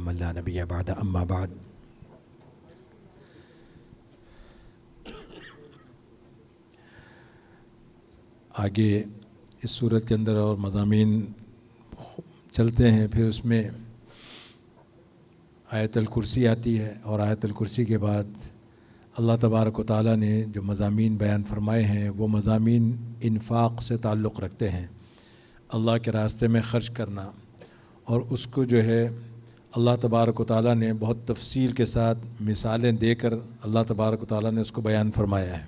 من لا نبی بعد اما بعد آگے اس صورت کے اندر اور مضامین چلتے ہیں. پھر اس میں آیت الکرسی آتی ہے اور آیت الکرسی کے بعد اللہ تبارک و تعالیٰ نے جو مضامین بیان فرمائے ہیں وہ مضامین انفاق سے تعلق رکھتے ہیں. اللہ کے راستے میں خرچ کرنا، اور اس کو جو ہے اللہ تبارک و تعالیٰ نے بہت تفصیل کے ساتھ مثالیں دے کر اللہ تبارک و تعالیٰ نے اس کو بیان فرمایا ہے.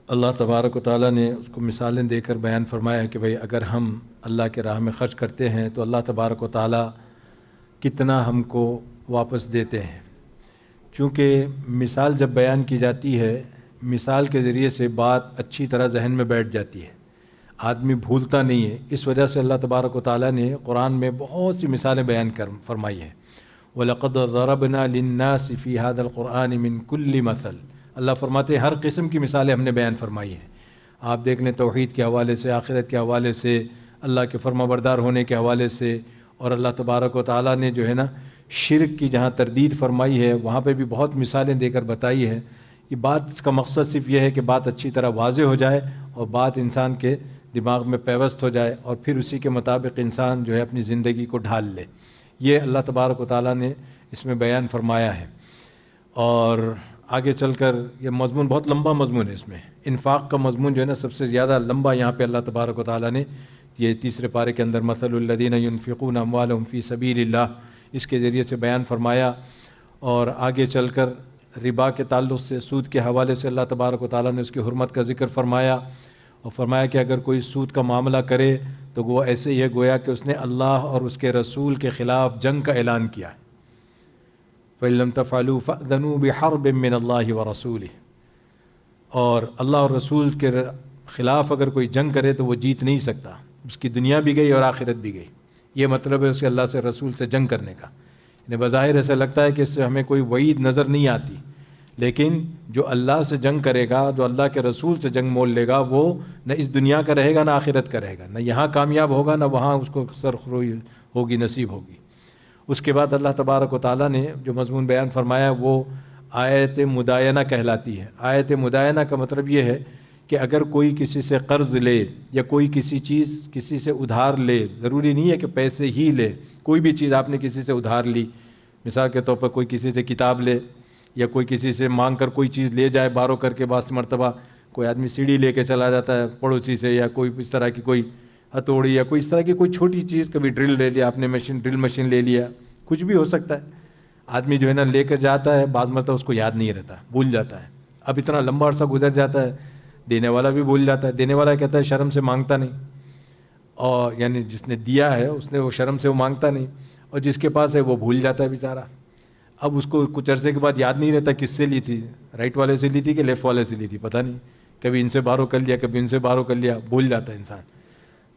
اللہ تبارک و تعالیٰ نے اس کو مثالیں دے کر بیان فرمایا ہے کہ بھئی اگر ہم اللہ کے راہ میں خرچ کرتے ہیں تو اللہ تبارک و تعالیٰ کتنا ہم کو واپس دیتے ہیں. چونکہ مثال جب بیان کی جاتی ہے، مثال کے ذریعے سے بات اچھی طرح ذہن میں بیٹھ جاتی ہے، آدمی بھولتا نہیں ہے. اس وجہ سے اللہ تبارک و تعالیٰ نے قرآن میں بہت سی مثالیں بیان فرمائی ہیں. وَلَقَدْ ضَرَبْنَا لِلنَّاسِ فِي هَذَا الْقُرْآنِ مِنْ كُلِّ مَثَلٍ. اللہ فرماتے ہیں ہر قسم کی مثالیں ہم نے بیان فرمائی ہیں. آپ دیکھ لیں توحید کے حوالے سے، آخرت کے حوالے سے، اللہ کے فرما بردار ہونے کے حوالے سے، اور اللہ تبارک و تعالیٰ نے جو ہے نا شرک کی جہاں تردید فرمائی ہے وہاں پہ بھی بہت مثالیں دے کر بتائی ہے. یہ بات کا مقصد صرف یہ ہے کہ بات اچھی طرح واضح ہو جائے اور بات انسان کے دماغ میں پیوست ہو جائے اور پھر اسی کے مطابق انسان جو ہے اپنی زندگی کو ڈھال لے. یہ اللہ تبارک و تعالیٰ نے اس میں بیان فرمایا ہے. اور آگے چل کر یہ مضمون بہت لمبا مضمون ہے. اس میں انفاق کا مضمون جو ہے نا سب سے زیادہ لمبا یہاں پہ اللہ تبارک و تعالیٰ نے یہ تیسرے پارے کے اندر مثل الذین ينفقون اموالهم فی سبیل اللہ اس کے ذریعے سے بیان فرمایا. اور آگے چل کر ربا کے تعلق سے، سود کے حوالے سے اللہ تبارک و تعالیٰ نے اس کی حرمت کا ذکر فرمایا، اور فرمایا کہ اگر کوئی سود کا معاملہ کرے تو وہ ایسے ہی ہے گویا کہ اس نے اللہ اور اس کے رسول کے خلاف جنگ کا اعلان کیا ہے. فَإِن لَّمْ تَفْعَلُوا فَأْذَنُوا بِحَرْبٍ مِّنَ اللَّهِ وَرَسُولِهِ. اور اللہ اور رسول کے خلاف اگر کوئی جنگ کرے تو وہ جیت نہیں سکتا، اس کی دنیا بھی گئی اور آخرت بھی گئی. یہ مطلب ہے اس کے اللہ سے رسول سے جنگ کرنے کا. انہیں بظاہر ایسا لگتا ہے کہ اس سے ہمیں کوئی وعید نظر نہیں آتی، لیکن جو اللہ سے جنگ کرے گا، جو اللہ کے رسول سے جنگ مول لے گا، وہ نہ اس دنیا کا رہے گا نہ آخرت کا رہے گا، نہ یہاں کامیاب ہوگا نہ وہاں اس کو سرخروئی ہوگی، نصیب ہوگی. اس کے بعد اللہ تبارک و تعالیٰ نے جو مضمون بیان فرمایا وہ آیت مداینہ کہلاتی ہے. آیت مداینہ کا مطلب یہ ہے کہ اگر کوئی کسی سے قرض لے یا کوئی کسی چیز کسی سے ادھار لے، ضروری نہیں ہے کہ پیسے ہی لے، کوئی بھی چیز آپ نے کسی سے ادھار لی، مثال کے طور پر کوئی کسی سے کتاب لے یا کوئی کسی سے مانگ کر کوئی چیز لے جائے بارو کر کے. بعض مرتبہ کوئی آدمی سیڑھی لے کے چلا جاتا ہے پڑوسی سے، یا کوئی اس طرح کی کوئی ہتھوڑی یا کوئی اس طرح کی کوئی چھوٹی چیز، کبھی ڈرل لے لیا آپ نے، ڈرل مشین لے لیا، کچھ بھی ہو سکتا ہے. آدمی جو ہے نا لے کر جاتا ہے، بعض مرتبہ اس کو یاد نہیں رہتا، بھول جاتا ہے. اب اتنا لمبا عرصہ گزر جاتا ہے، دینے والا بھی بھول جاتا ہے. دینے والا کہتا ہے شرم سے مانگتا نہیں، اور یعنی جس نے دیا ہے اس نے وہ شرم سے وہ مانگتا نہیں، اور جس کے پاس ہے وہ بھول جاتا ہے بیچارہ. اب اس کو کچھ عرصے کے بعد یاد نہیں رہتا کس سے لی تھی، رائٹ والے سے لی تھی کہ لیفٹ والے سے لی تھی، پتہ نہیں. کبھی ان سے بارو کر لیا، کبھی ان سے بارو کر لیا، بھول جاتا ہے انسان.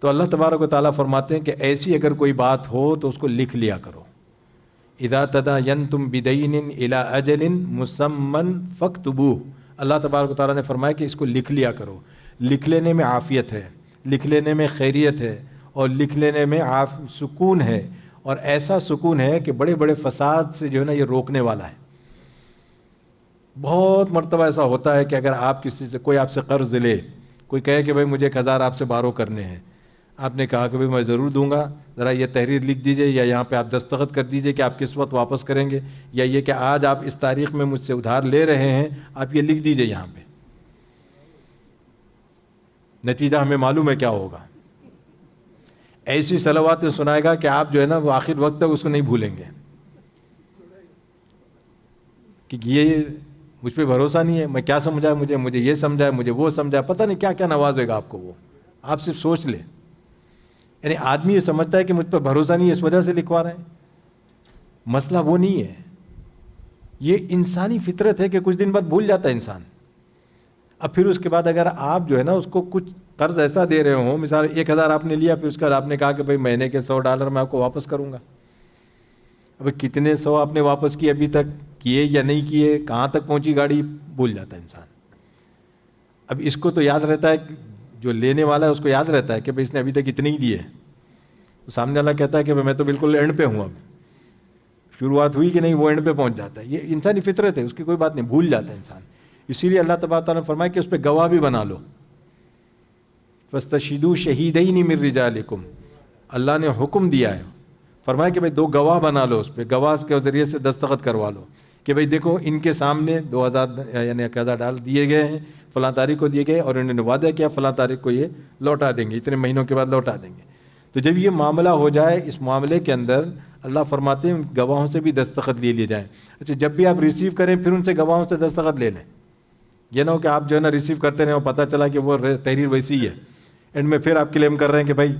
تو اللہ تبارک و تعالیٰ فرماتے ہیں کہ ایسی اگر کوئی بات ہو تو اس کو لکھ لیا کرو. اذا تداینتم بدین الی اجل مسمى فاکتبوہ. اللہ تبارک و تعالیٰ نے فرمایا کہ اس کو لکھ لیا کرو. لکھ لینے میں عافیت ہے، لکھ لینے میں خیریت ہے، اور لکھ لینے میں سکون ہے، اور ایسا سکون ہے کہ بڑے بڑے فساد سے جو ہے نا یہ روکنے والا ہے. بہت مرتبہ ایسا ہوتا ہے کہ اگر آپ کسی سے، کوئی آپ سے قرض لے، کوئی کہے کہ بھائی مجھے 1000 آپ سے بارو کرنے ہیں، آپ نے کہا کہ بھائی میں ضرور دوں گا، ذرا یہ تحریر لکھ دیجئے یا یہاں پہ آپ دستخط کر دیجئے کہ آپ کس وقت واپس کریں گے، یا یہ کہ آج آپ اس تاریخ میں مجھ سے ادھار لے رہے ہیں، آپ یہ لکھ دیجئے یہاں پہ. نتیجہ ہمیں معلوم ہے کیا ہوگا. ایسی صلواتیں سنائے گا کہ آپ جو ہے نا وہ آخر وقت تک اس کو نہیں بھولیں گے کہ یہ مجھ پہ بھروسہ نہیں ہے، میں کیا سمجھا، مجھے یہ سمجھا، مجھے وہ سمجھا، پتہ نہیں کیا کیا نوازے گا آپ کو وہ. آپ صرف سوچ لیں. یعنی آدمی یہ سمجھتا ہے کہ مجھ پر بھروسہ نہیں ہے اس وجہ سے لکھوا رہے ہیں. مسئلہ وہ نہیں ہے. یہ انسانی فطرت ہے کہ کچھ دن بعد بھول جاتا ہے انسان. اب پھر اس کے بعد اگر آپ جو ہے نا اس کو کچھ قرض ایسا دے رہے ہوں، مثال 1000 آپ نے لیا، پھر اس کے بعد آپ نے کہا کہ بھائی مہینے کے $100 میں آپ کو واپس کروں گا. اب کتنے 100 آپ نے واپس کیے، ابھی تک کیے یا نہیں کیے، کہاں تک پہنچی گاڑی، بھول جاتا ہے انسان. اب اس کو تو یاد رہتا ہے، جو لینے والا ہے اس کو یاد رہتا ہے کہ بھائی اس نے ابھی تک اتنے ہی دیے، تو سامنے والا کہتا ہے کہ میں تو بالکل اینڈ پہ ہوں، اب شروعات ہوئی کہ نہیں، وہ اینڈ پہ پہنچ جاتا ہے. یہ انسانی فطرت ہے، اس کی کوئی بات نہیں، بھول جاتا ہے انسان. اسی لیے اللہ تبارک تعالیٰ نے فرمایا کہ اس پہ گواہ بھی بنا لو. فاستشہدوا شہیدین من رجالکم، اللہ نے حکم دیا ہے، فرمایا کہ بھائی 2 گواہ بنا لو، اس پہ گواہ کے ذریعے سے دستخط کروا لو کہ بھائی دیکھو ان کے سامنے 2000 یعنی $1000 دیے گئے ہیں، فلاں تاریخ کو دیے گئے، اور انہوں نے وعدہ کیا فلاں تاریخ کو یہ لوٹا دیں گے، اتنے مہینوں کے بعد لوٹا دیں گے. تو جب یہ معاملہ ہو جائے، اس معاملے کے اندر اللہ فرماتے ہیں ان گواہوں سے بھی دستخط لے لیے جائیں. اچھا، جب بھی آپ ریسیو کریں پھر ان سے گواہوں سے دستخط لے لیں. یہ نہ ہو کہ آپ جو ہے نا ریسیو کرتے رہے اور پتہ چلا کہ وہ تحریر ویسی ہی ہے، اینڈ میں پھر آپ کلیم کر رہے ہیں کہ بھائی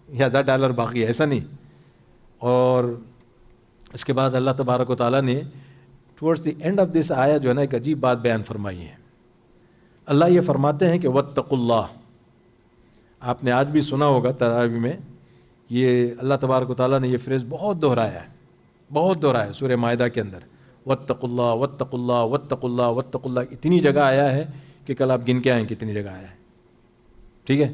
یہ $1000 باقی ہے. ایسا نہیں. اور اس کے بعد اللہ تبارک و تعالیٰ نے towards the end of this آیا جو ہے نا ایک عجیب بات بیان فرمائی ہے. اللہ یہ فرماتے ہیں کہ واتقوا اللہ. آپ نے آج بھی سنا ہوگا تراویح میں، یہ اللہ تبارک و تعالیٰ نے یہ فریز بہت دہرایا ہے سورہ مائدہ کے اندر. واتقوا اللہ واتقوا اللہ واتقوا اللہ واتقوا اللہ، اتنی جگہ آیا ہے کہ کل آپ گن کے آئیں کتنی جگہ آیا ہے. ٹھیک ہے،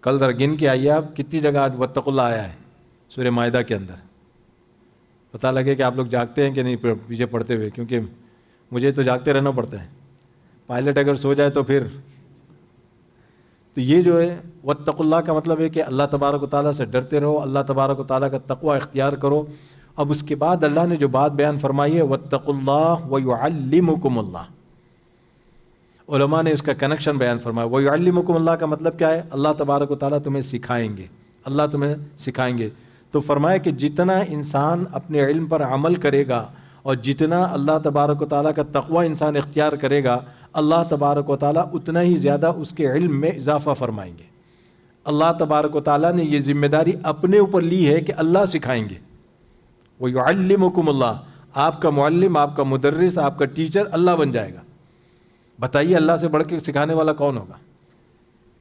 کل ذرا گن کے آئیے آپ کتنی جگہ آج واتقوا اللہ آیا ہے سورہ مائدہ کے اندر. پتہ لگے کہ آپ لوگ جاگتے ہیں کہ نہیں پیچھے پڑھتے ہوئے، کیونکہ مجھے تو جاگتے رہنا پڑتا ہے. پائلٹ اگر سو جائے تو پھر تو یہ جو ہے واتقوا اللہ کا مطلب ہے کہ اللہ تبارک و تعالیٰ سے ڈرتے رہو، اللہ تبارک و تعالیٰ کا تقوی اختیار کرو. اب اس کے بعد اللہ نے جو بات بیان فرمائی ہے واتقوا اللہ ویعلمکم اللہ، علماء نے اس کا کنیکشن بیان فرمایا. ویعلمکم اللہ کا مطلب کیا ہے؟ اللہ تبارک و تعالیٰ تمہیں سکھائیں گے، اللہ تمہیں سکھائیں گے. تو فرمایا کہ جتنا انسان اپنے علم پر عمل کرے گا اور جتنا اللہ تبارک و تعالیٰ کا تقوی انسان اختیار کرے گا، اللہ تبارک و تعالیٰ اتنا ہی زیادہ اس کے علم میں اضافہ فرمائیں گے. اللہ تبارک و تعالیٰ نے یہ ذمہ داری اپنے اوپر لی ہے کہ اللہ سکھائیں گے. وَيُعَلِّمُكُمُ اللَّهُ، آپ کا معلم، آپ کا مدرس، آپ کا ٹیچر اللہ بن جائے گا. بتائیے اللہ سے بڑھ کے سکھانے والا کون ہوگا؟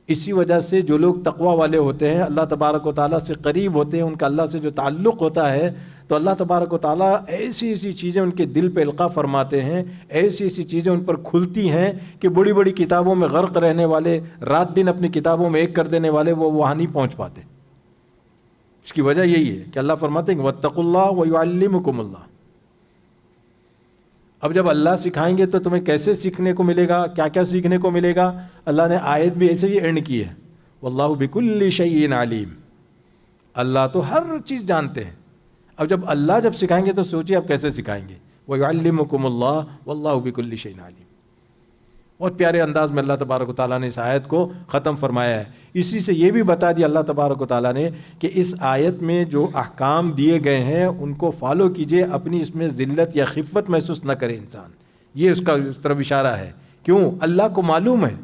اسی وجہ سے جو لوگ تقوی والے ہوتے ہیں، اللہ تبارک و تعالیٰ سے قریب ہوتے ہیں، ان کا اللہ سے جو تعلق ہوتا ہے، تو اللہ تبارک و تعالیٰ ایسی ایسی چیزیں ان کے دل پہ القاء فرماتے ہیں، ایسی ایسی چیزیں ان پر کھلتی ہیں کہ بڑی بڑی کتابوں میں غرق رہنے والے، رات دن اپنی کتابوں میں ایک کر دینے والے، وہ وہاں نہیں پہنچ پاتے. اس کی وجہ یہی ہے کہ اللہ فرماتے ہیں کہ واتقوا اللہ ویعلمکم اللہ. اب جب اللہ سکھائیں گے تو تمہیں کیسے سیکھنے کو ملے گا، کیا کیا سیکھنے کو ملے گا؟ اللہ نے آیت بھی ایسے ہی اینڈ کی ہے، واللہ بکل شیء علیم، اللہ تو ہر چیز جانتے ہیں. اب جب اللہ جب سکھائیں گے تو سوچیے آپ کیسے سکھائیں گے. وَيُعَلِّمُكُمُ اللَّهُ وَاللَّهُ بِكُلِّ شَيْءٍ عَلِيمٌ. بہت پیارے انداز میں اللہ تبارک و تعالیٰ نے اس آیت کو ختم فرمایا ہے. اسی سے یہ بھی بتا دیا اللہ تبارک و تعالیٰ نے کہ اس آیت میں جو احکام دیے گئے ہیں ان کو فالو کیجئے، اپنی اس میں ذلت یا خفت محسوس نہ کرے انسان. یہ اس کا اس طرف اشارہ ہے. کیوں؟ اللہ کو معلوم ہے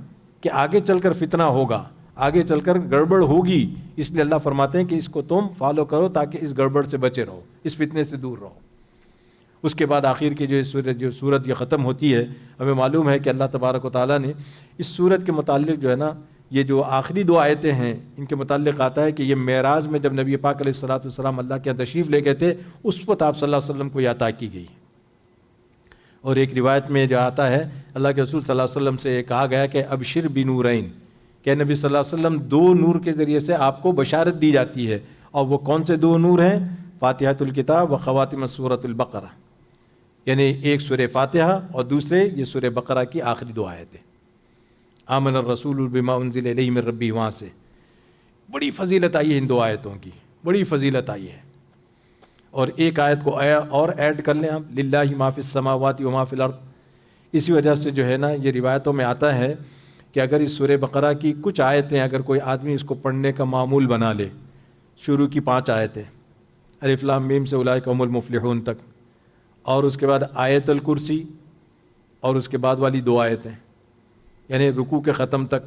کہ آگے چل کر فتنہ ہوگا، آگے چل کر گڑبڑ ہوگی، اس لیے اللہ فرماتے ہیں کہ اس کو تم فالو کرو تاکہ اس گڑبڑ سے بچے رہو، اس فتنے سے دور رہو. اس کے بعد آخر کی جو سورت یہ ختم ہوتی ہے، ہمیں معلوم ہے کہ اللہ تبارک و تعالیٰ نے اس سورت کے متعلق جو ہے نا، یہ جو آخری 2 آیتیں ہیں ان کے متعلق آتا ہے کہ یہ معراج میں جب نبی پاک علیہ الصلوۃ والسلام اللہ کے یہاں تشریف لے گئے تھے، اس وقت آپ صلی اللہ علیہ وسلم کو یہ عطا کی گئی. اور ایک روایت میں جو آتا ہے اللہ کے رسول صلی اللہ علیہ وسلم سے کہا گیا کہ ابشر بنورین، کہ نبی صلی اللہ علیہ وسلم 2 نور کے ذریعے سے آپ کو بشارت دی جاتی ہے. اور وہ کون سے 2 نور ہیں؟ فاتحۃ الکتاب و خواتم سورۃ البقرہ، یعنی ایک سورہ فاتحہ اور دوسرے یہ سورہ بقرہ کی آخری 2 آیتیں. آمن الرسول بما انزل الیہ من ربہ، وہاں سے بڑی فضیلت آئی ہے ان 2 آیتوں کی، بڑی فضیلت آئی ہے. اور ایک آیت کو اور ایڈ کر لیں ہم، للہ ما فی السماوات و ما فی الارض. اسی وجہ سے جو ہے نا یہ روایتوں میں آتا ہے کہ اگر اس سورہ بقرہ کی کچھ آیتیں اگر کوئی آدمی اس کو پڑھنے کا معمول بنا لے، شروع کی 5 آیتیں الف لام میم سے اولئک هم المفلحون تک، اور اس کے بعد آیت الکرسی، اور اس کے بعد والی 2 آیتیں، یعنی رکوع کے ختم تک،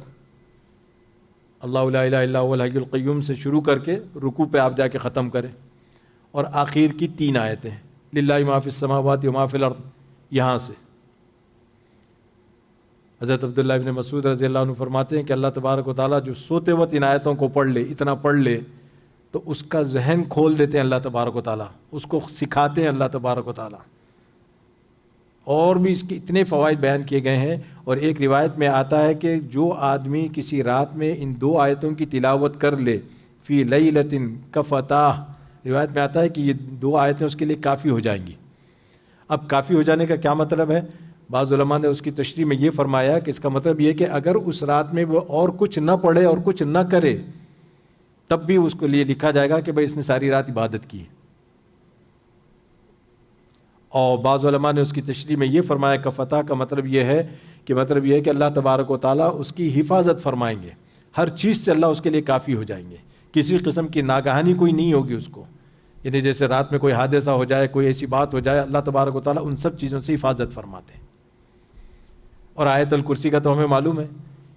اللہ لا الہ الا هو الحی القیوم سے شروع کر کے رکوع پہ آپ جا کے ختم کریں، اور آخر کی 3 آیتیں للہ ما فی السماوات و ما فی الارض، یہاں سے. حضرت عبداللہ ابن مسعود رضی اللہ عنہ فرماتے ہیں کہ اللہ تبارک و تعالیٰ جو سوتے وقت ان آیتوں کو پڑھ لے، اتنا پڑھ لے، تو اس کا ذہن کھول دیتے ہیں اللہ تبارک و تعالیٰ، اس کو سکھاتے ہیں اللہ تبارک و تعالیٰ. اور بھی اس کے اتنے فوائد بیان کیے گئے ہیں. اور ایک روایت میں آتا ہے کہ جو آدمی کسی رات میں ان 2 آیتوں کی تلاوت کر لے فی لیلۃ کفتاہ، روایت میں آتا ہے کہ یہ 2 آیتیں اس کے لیے کافی ہو جائیں گی. اب کافی ہو جانے کا کیا مطلب ہے؟ بعض علماء نے اس کی تشریح میں یہ فرمایا کہ اس کا مطلب یہ کہ اگر اس رات میں وہ اور کچھ نہ پڑھے اور کچھ نہ کرے تب بھی اس کو لیے لکھا جائے گا کہ بھائی اس نے ساری رات عبادت کی. اور بعض علماء نے اس کی تشریح میں یہ فرمایا کہ فتح کا مطلب یہ ہے کہ اللہ تبارک و تعالیٰ اس کی حفاظت فرمائیں گے، ہر چیز سے اللہ اس کے لیے کافی ہو جائیں گے، کسی قسم کی ناگہانی کوئی نہیں ہوگی اس کو. یعنی جیسے رات میں کوئی حادثہ ہو جائے، کوئی ایسی بات ہو جائے، اللہ تبارک و تعالیٰ ان سب چیزوں سے حفاظت فرماتے ہیں. اور آیت الکرسی کا تو ہمیں معلوم ہے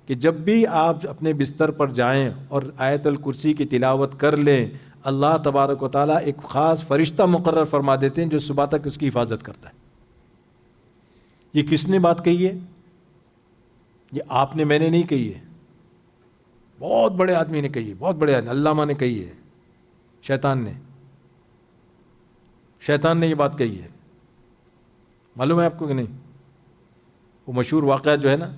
کہ جب بھی آپ اپنے بستر پر جائیں اور آیت الکرسی کی تلاوت کر لیں، اللہ تبارک و تعالیٰ ایک خاص فرشتہ مقرر فرما دیتے ہیں جو صبح تک اس کی حفاظت کرتا ہے. یہ کس نے بات کہی ہے؟ یہ آپ نے، میں نے نہیں کہی ہے، بہت بڑے آدمی نے کہی ہے، بہت بڑے علامہ نے کہی ہے، شیطان نے یہ بات کہی ہے. معلوم ہے آپ کو کہ نہیں؟ وہ مشہور واقعہ جو ہے نا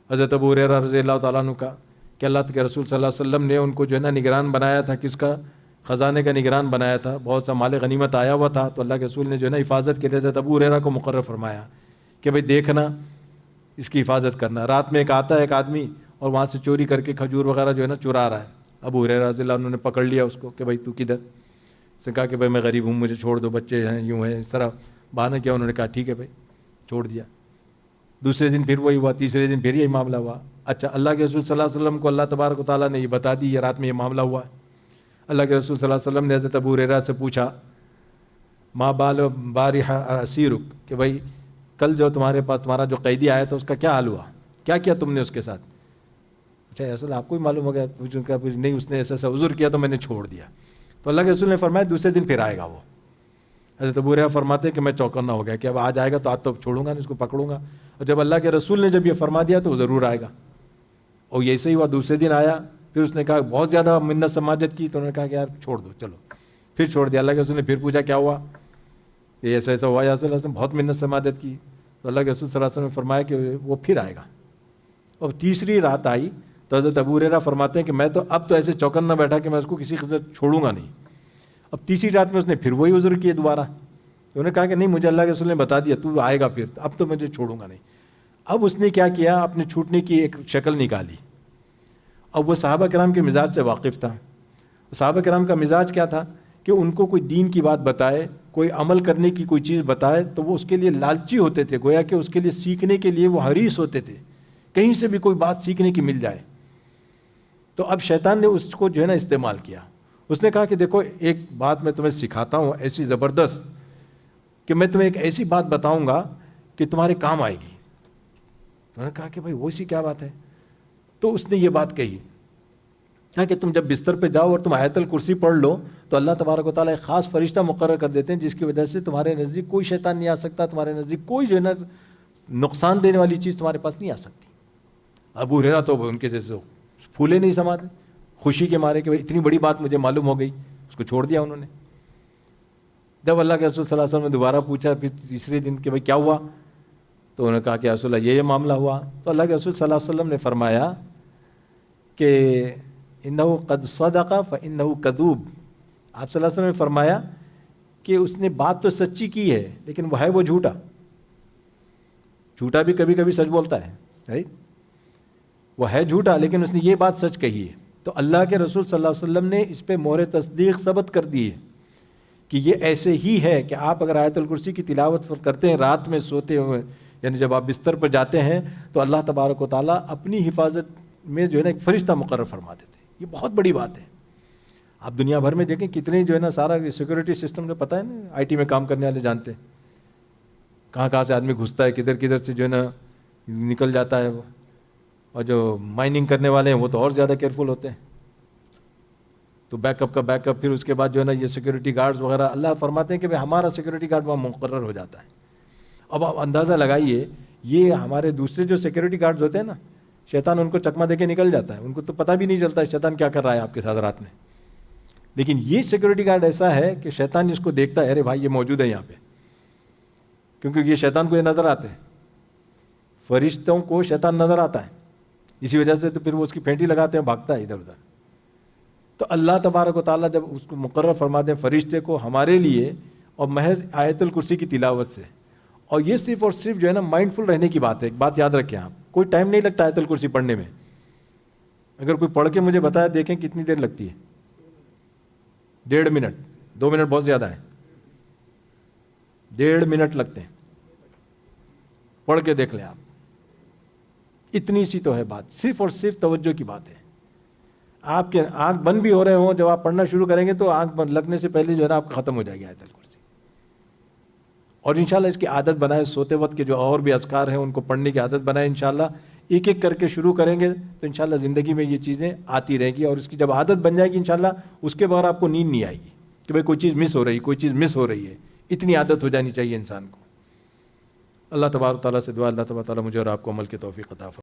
حضرت ابو ہریرہ رضی اللہ تعالیٰ عنہ کا، کہ اللہ کے رسول صلی اللہ علیہ وسلم نے ان کو جو ہے نا نگران بنایا تھا. کس کا؟ خزانے کا نگران بنایا تھا. بہت سا مال غنیمت آیا ہوا تھا، تو اللہ کے رسول نے جو ہے نا حفاظت کے لیے حضرت ابو ہریرہ کو مقرر فرمایا کہ بھئی دیکھنا، اس کی حفاظت کرنا. رات میں ایک آتا ہے ایک آدمی اور وہاں سے چوری کر کے کھجور وغیرہ جو ہے نا چرا رہا ہے. ابو ہریرہ رضی اللہ عنہ نے پکڑ لیا اس کو کہ بھئی تو کدھر؟ اس نے کہا کہ بھئی میں غریب ہوں، مجھے چھوڑ دو، بچے ہیں، یوں ہیں، اس طرح بہانہ کیا. انہوں نے کہا ٹھیک ہے بھئی، چھوڑ دیا. دوسرے دن پھر وہی ہوا، تیسرے دن پھر یہی معاملہ ہوا. اچھا، اللہ کے رسول صلی اللہ علیہ وسلم کو اللہ تبارک و تعالیٰ نے یہ بتا دی، یہ رات میں یہ معاملہ ہوا. اللہ کے رسول صلی اللہ علیہ وسلم نے حضرت ابو ہریرہ سے پوچھا ما بال بارحہ اسیرک، کہ بھائی کل جو تمہارے پاس تمہارا جو قیدی آیا تھا اس کا کیا حال ہوا، کیا کیا تم نے اس کے ساتھ؟ اچھا اصل آپ کو بھی معلوم ہو گیا؟ نہیں، اس نے ایسا ایسا عذر کیا تو میں نے چھوڑ دیا. تو اللہ کے رسول نے فرمایا دوسرے دن پھر آئے گا وہ. حضرت ابو ہریرہ فرماتے ہیں کہ میں چوکنا ہو گیا کہ اب آج آئے گا تو آج تو چھوڑوں گا نہیں، اس کو پکڑوں گا. اور جب اللہ کے رسول نے جب یہ فرما دیا تو وہ ضرور آئے گا. اور یہی صحیح ہوا، دوسرے دن آیا. پھر اس نے کہا بہت زیادہ منت سماجت کی، تو انہوں نے کہا کہ یار چھوڑ دو، چلو. پھر چھوڑ دیا. اللہ کے رسول نے پھر پوچھا کیا ہوا، یہ ایسا ایسا ہوا یا رسول اللہ نے بہت منت سماجت کی. تو اللہ کے رسول صلی اللہ علیہ وسلم نے فرمایا کہ وہ پھر آئے گا. اور تیسری رات آئی تو حضرت ابو ہریرہ فرماتے ہیں کہ میں تو اب تو ایسے چوکن نہ بیٹھا کہ میں اس کو کسی قسم چھوڑوں گا نہیں. اب تیسری رات میں اس نے پھر وہی عذر کیے دوبارہ. انہوں نے کہا کہ نہیں، مجھے اللہ کے رسول نے بتا دیا تو آئے گا پھر، اب تو مجھے چھوڑوں گا نہیں. اب اس نے کیا کیا، اپنے چھوٹنے کی ایک شکل نکالی. اب وہ صحابہ کرام کے مزاج سے واقف تھا. صحابہ کرام کا مزاج کیا تھا کہ ان کو کوئی دین کی بات بتائے، کوئی عمل کرنے کی کوئی چیز بتائے تو وہ اس کے لیے لالچی ہوتے تھے، گویا کہ اس کے لیے سیکھنے کے لیے وہ حریص ہوتے تھے، کہیں سے بھی کوئی بات سیکھنے کی مل جائے. تو اب شیطان نے اس کو جو ہے نا استعمال کیا. اس نے کہا کہ دیکھو ایک بات میں تمہیں سکھاتا ہوں ایسی زبردست کہ میں تمہیں ایک ایسی بات بتاؤں گا کہ تمہارے کام آئے گی. تو نے کہا کہ بھائی وہ سی کیا بات ہے؟ تو اس نے یہ بات کہی کہ تم جب بستر پہ جاؤ اور تم آیت الکرسی پڑھ لو تو اللہ تبارک و تعالیٰ ایک خاص فرشتہ مقرر کر دیتے ہیں جس کی وجہ سے تمہارے نزدیک کوئی شیطان نہیں آ سکتا، تمہارے نزدیک کوئی جو ہے نا نقصان دینے والی چیز تمہارے پاس نہیں آ سکتی. ابو ہریرہ تو ان کے جیسے پھولے نہیں سماتے خوشی کے مارے کہ بھائی اتنی بڑی بات مجھے معلوم ہو گئی. اس کو چھوڑ دیا انہوں نے. جب اللہ کے رسول صلی اللہ علیہ وسلم نے دوبارہ پوچھا پھر تیسرے دن کہ بھائی کیا ہوا، تو انہوں نے کہا کہ رسول اللہ یہ معاملہ ہوا. تو اللہ کے رسول صلی اللہ علیہ وسلم نے فرمایا کہ انہو قد صدق فانہو کذوب. آپ صلی اللہ علیہ وسلم نے فرمایا کہ اس نے بات تو سچی کی ہے لیکن وہ ہے وہ جھوٹا. جھوٹا بھی کبھی کبھی سچ بولتا ہے، رائٹ؟ وہ ہے جھوٹا لیکن اس نے یہ بات سچ کہی ہے. تو اللہ کے رسول صلی اللہ علیہ وسلم نے اس پہ مہر تصدیق ثبت کر دی ہے کہ یہ ایسے ہی ہے کہ آپ اگر آیت الکرسی کی تلاوت کرتے ہیں رات میں سوتے ہوئے، یعنی جب آپ بستر پر جاتے ہیں تو اللہ تبارک و تعالیٰ اپنی حفاظت میں جو ہے نا ایک فرشتہ مقرر فرما دیتے ہیں. یہ بہت بڑی بات ہے. آپ دنیا بھر میں دیکھیں کتنے جو ہے نا سارا سیکورٹی سسٹم جو پتہ ہے نا، آئی ٹی میں کام کرنے والے جانتے ہیں کہاں کہاں سے آدمی گھستا ہے، کدھر کدھر سے جو ہے نا نکل جاتا ہے وہ. اور جو مائننگ کرنے والے ہیں وہ تو اور زیادہ کیئرفل ہوتے ہیں. تو بیک اپ کا بیک اپ، پھر اس کے بعد جو ہے نا یہ سیکورٹی گارڈز وغیرہ، اللہ فرماتے ہیں کہ ہمارا سیکورٹی گارڈ وہاں مقرر ہو جاتا ہے. اب آپ اندازہ لگائیے یہ ہمارے دوسرے جو سیکورٹی گارڈز ہوتے ہیں نا، شیطان ان کو چکما دے کے نکل جاتا ہے، ان کو تو پتہ بھی نہیں چلتا شیطان کیا کر رہا ہے آپ کے ساتھ رات میں. لیکن یہ سیکورٹی گارڈ ایسا ہے کہ شیطان اس کو دیکھتا ہے، ارے بھائی یہ موجود ہے یہاں پہ، کیونکہ یہ شیطان کو یہ نظر آتے ہیں، فرشتوں کو شیطان نظر آتا ہے، اسی وجہ سے تو پھر وہ اس کی پھینٹی لگاتے ہیں، بھاگتا ہے ادھر ادھر۔ تو اللہ تبارک و تعالیٰ جب اس کو مقرر فرماتے ہیں فرشتے کو ہمارے لیے، اور محض آیت الکرسی کی تلاوت سے، اور یہ صرف اور صرف جو ہے نا مائنڈ فل رہنے کی بات ہے۔ ایک بات یاد رکھیں آپ، کوئی ٹائم نہیں لگتا آیت الکرسی پڑھنے میں۔ اگر کوئی پڑھ کے مجھے بتایا دیکھیں کتنی دیر لگتی ہے، 1.5 منٹ، 2 منٹ بہت زیادہ ہے، 1.5 منٹ لگتے ہیں، پڑھ کے دیکھ لیں آپ، اتنی سی تو ہے بات، صرف اور صرف توجہ کی بات ہے۔ آپ کے آنکھ بند بھی ہو رہے ہوں، جب آپ پڑھنا شروع کریں گے تو آنکھ بند لگنے سے پہلے جو ہے نا آپ ختم ہو جائے گی آیت الکرسی۔ اور انشاءاللہ اس کی عادت بنائیں، سوتے وقت کے جو اور بھی اذکار ہیں ان کو پڑھنے کی عادت بنائیں انشاءاللہ۔ ایک ایک کر کے شروع کریں گے تو انشاءاللہ زندگی میں یہ چیزیں آتی رہیں گی، اور اس کی جب عادت بن جائے گی انشاءاللہ اس کے بعد آپ کو نیند نہیں آئے گی کہ بھئی کوئی چیز مس ہو رہی ہے، کوئی چیز مس ہو رہی ہے۔ اتنی عادت ہو جانی چاہیے انسان کو۔ اللہ تبارک و تعالیٰ سے دعا، اللہ تبارک و تعالیٰ مجھے اور آپ کو عمل کی توفیق عطا فرمائے۔